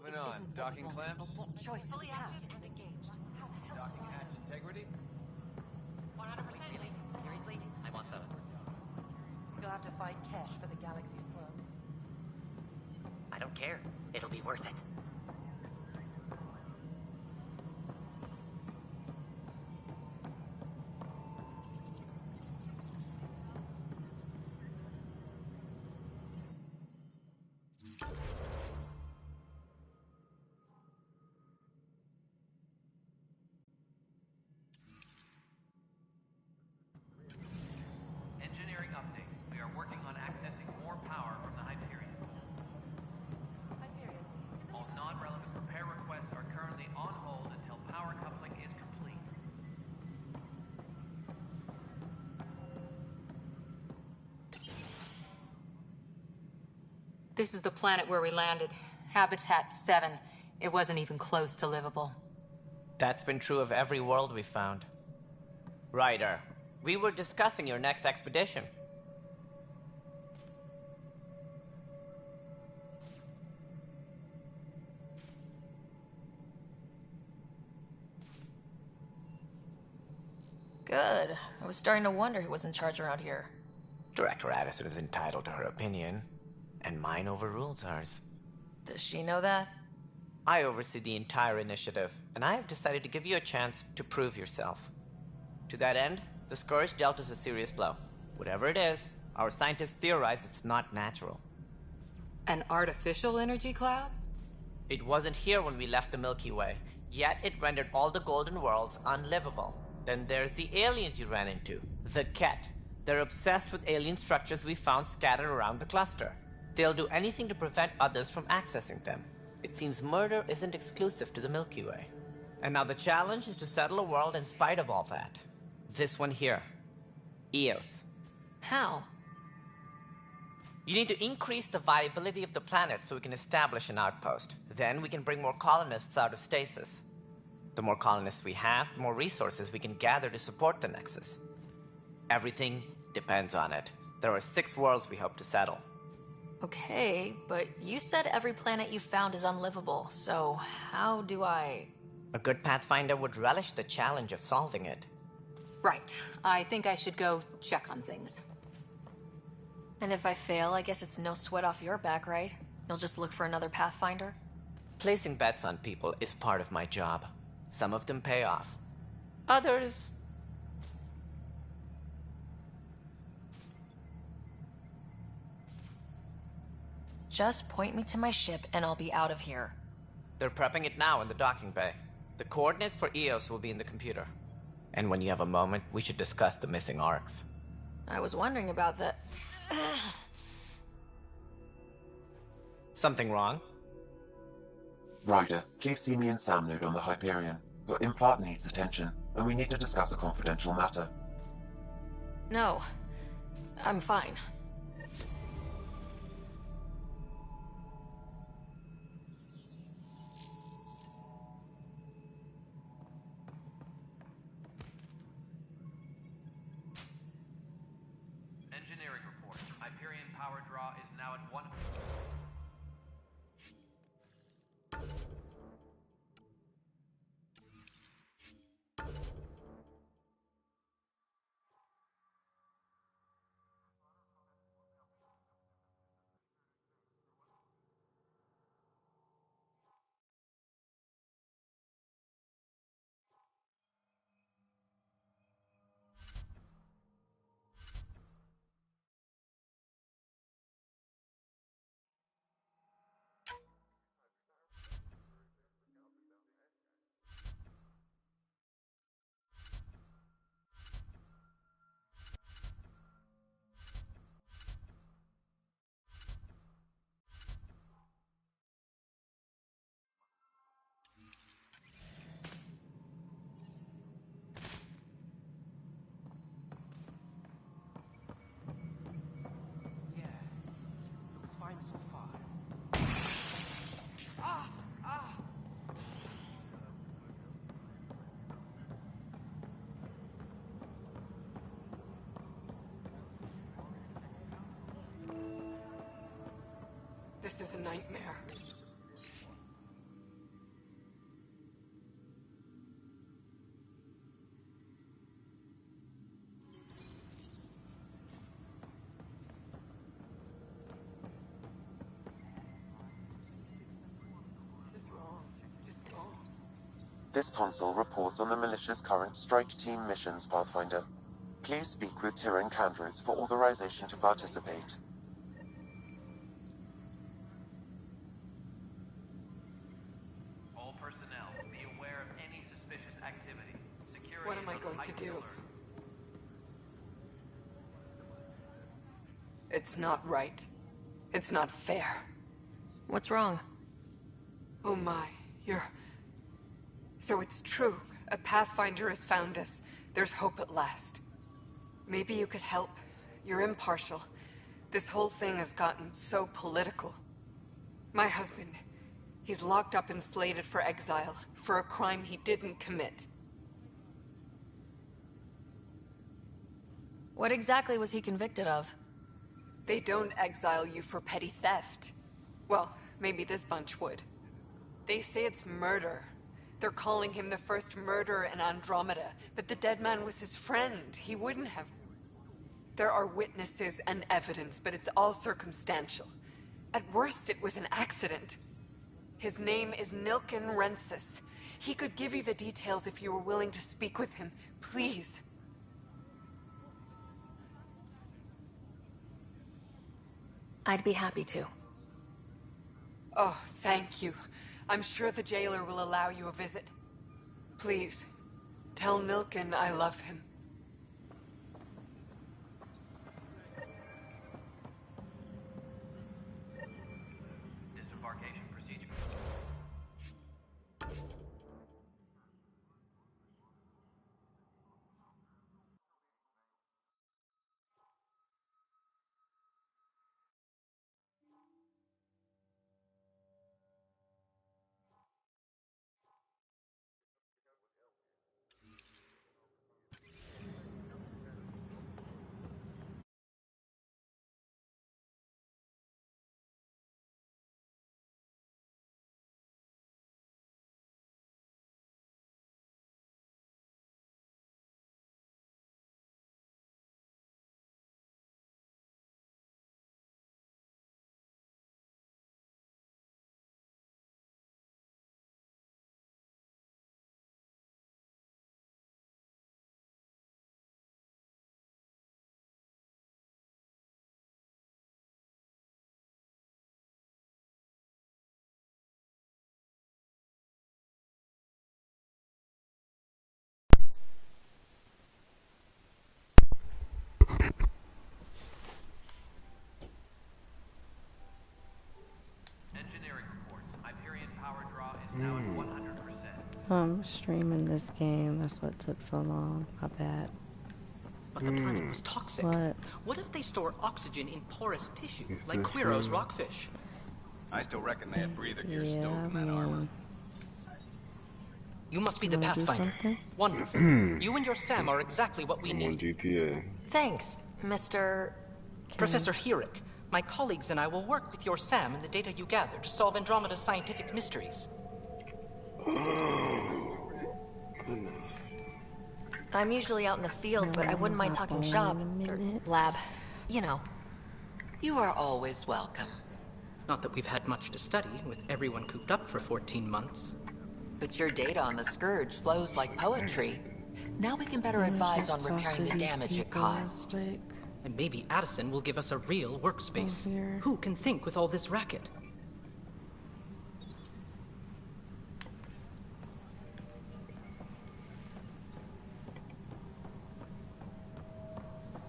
Moving on. Docking clamps. What choice do we have? And engaged. Docking hatch integrity. 100%. Really? Seriously? I want those. You'll have to fight cash for the galaxy swirls. I don't care. It'll be worth it. Engineering update. We are working on accessing more power from the Hyperion. Hyperion. All non-relevant repair requests are currently on hold until power coupling is complete. This is the planet where we landed. Habitat 7. It wasn't even close to livable. That's been true of every world we've found. Ryder, we were discussing your next expedition. Good. I was starting to wonder who was in charge around here. Director Addison is entitled to her opinion, and mine overrules hers. Does she know that? I oversee the entire initiative, and I have decided to give you a chance to prove yourself. To that end, the Scourge dealt us a serious blow. Whatever it is, our scientists theorize it's not natural. An artificial energy cloud? It wasn't here when we left the Milky Way, yet it rendered all the golden worlds unlivable. Then there's the aliens you ran into, the Ket. They're obsessed with alien structures we found scattered around the cluster. They'll do anything to prevent others from accessing them. It seems murder isn't exclusive to the Milky Way. And now the challenge is to settle a world in spite of all that. This one here. Eos. How? You need to increase the viability of the planet so we can establish an outpost. Then we can bring more colonists out of stasis. The more colonists we have, the more resources we can gather to support the Nexus. Everything depends on it. There are 6 worlds we hope to settle. Okay, but you said every planet you found is unlivable, so how do I... A good Pathfinder would relish the challenge of solving it. Right. I think I should go check on things. And if I fail, I guess it's no sweat off your back, right? You'll just look for another Pathfinder? Placing bets on people is part of my job. Some of them pay off. Others... Just point me to my ship and I'll be out of here. They're prepping it now in the docking bay. The coordinates for Eos will be in the computer. And when you have a moment, we should discuss the missing arcs. I was wondering about that. Something wrong? Ryder, please see me and Sam Node on the Hyperion. Your implant needs attention, and we need to discuss a confidential matter. No, I'm fine. This is a nightmare. This is wrong. Just don't. This console reports on the militia's current Strike Team missions, Pathfinder. Please speak with Tyrion Candros for authorization to participate. All personnel, be aware of any suspicious activity. Security What am I is on going to heightened do? alert. It's not right. It's not fair. What's wrong? Oh my, you're... So it's true. A Pathfinder has found us. There's hope at last. Maybe you could help. You're impartial. This whole thing has gotten so political. My husband, he's locked up and slated for exile for a crime he didn't commit. What exactly was he convicted of? They don't exile you for petty theft. Well, maybe this bunch would. They say it's murder. They're calling him the first murderer in Andromeda, but the dead man was his friend. He wouldn't have... There are witnesses and evidence, but it's all circumstantial. At worst, it was an accident. His name is Nilken Rensis. He could give you the details if you were willing to speak with him. Please. I'd be happy to. Oh, thank you. I'm sure the jailer will allow you a visit. Please, tell Nilken I love him. Disembarkation procedure. Engineering reports. Hyperion power draw is now at 100%. I'm streaming this game. That's what took so long. My bad. But the planet was toxic. What if they store oxygen in porous tissue, like Quiro's rockfish? I still reckon they had breather gear Yeah, stowed in that armor. You must be the Wanna do Pathfinder. something? Wonderful. You and your Sam are exactly what we I'm on need. GTA. Thanks, Mr. Professor Hurick, my colleagues and I will work with your Sam and the data you gather to solve Andromeda's scientific mysteries. I'm usually out in the field, but I wouldn't mind talking shop. Or lab. You know. You are always welcome. Not that we've had much to study, with everyone cooped up for 14 months. But your data on the Scourge flows like poetry. Now we can better advise on repairing the damage it caused. And maybe Addison will give us a real workspace. Who can think with all this racket?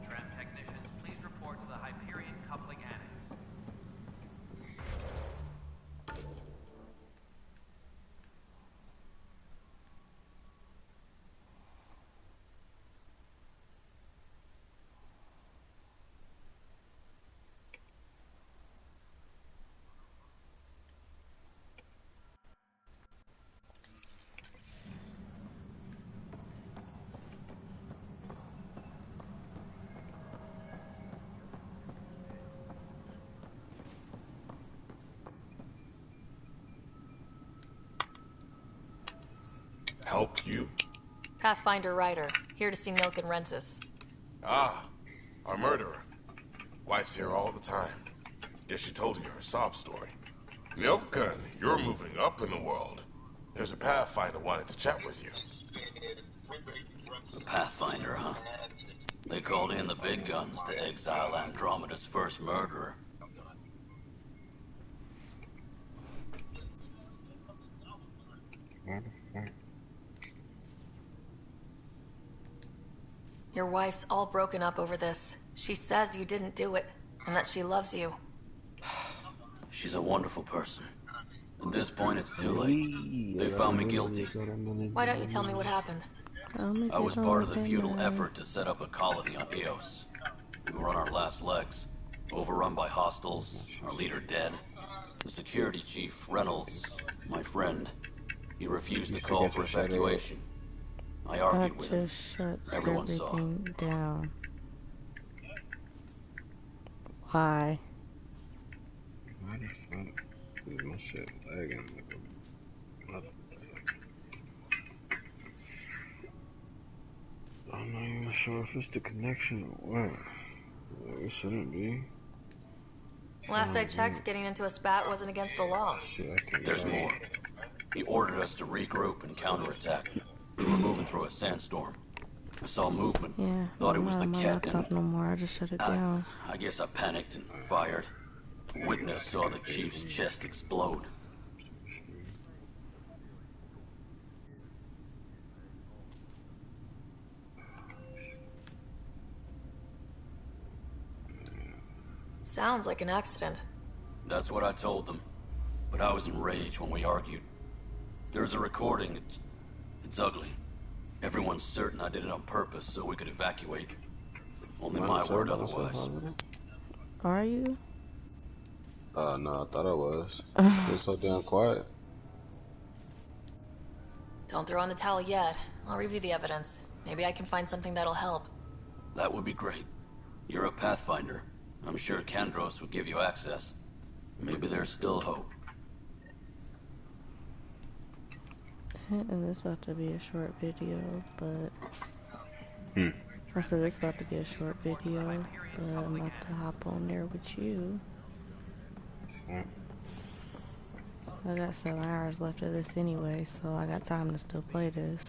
Tram technicians, please report to the Hyperion coupling annex. help you? Pathfinder Ryder, here to see Milk and Rensis. Ah, our murderer. Wife's here all the time. Guess she told you her sob story. Milken, you're moving up in the world. There's a Pathfinder wanted to chat with you. The Pathfinder, huh? They called in the big guns to exile Andromeda's first murderer. Your wife's all broken up over this. She says you didn't do it, and that she loves you. She's a wonderful person. At this point, it's too late. They found me guilty. Why don't you tell me what happened? I was part of the futile effort to set up a colony on Eos. We were on our last legs, overrun by hostiles, our leader dead. The security chief, Reynolds, my friend, he refused to call for evacuation. I argued with him. Everyone saw. Down. Why? Why the fuck is my shit lagging like a mother? I'm not even sure if it's the connection or what. It shouldn't be. Last I checked, getting into a spat wasn't against the law. There's more. He ordered us to regroup and counterattack. We were moving through a sandstorm. I saw movement. Yeah, Thought it was the my cat. laptop no more. I just shut it down. I guess I panicked and fired. Witness saw the chief's chest explode. Sounds like an accident. That's what I told them. But I was enraged when we argued. There's a recording. It's ugly. Everyone's certain I did it on purpose so we could evacuate. Only my word otherwise. Are you? No, I thought I was. It's so damn quiet. Don't throw in the towel yet. I'll review the evidence. Maybe I can find something that'll help. That would be great. You're a Pathfinder. I'm sure Kandros would give you access. Maybe there's still hope. And this is about to be a short video, but I said it's about to be a short video, but I'm about to hop on there with you. I got 7 hours left of this anyway, so I got time to still play this.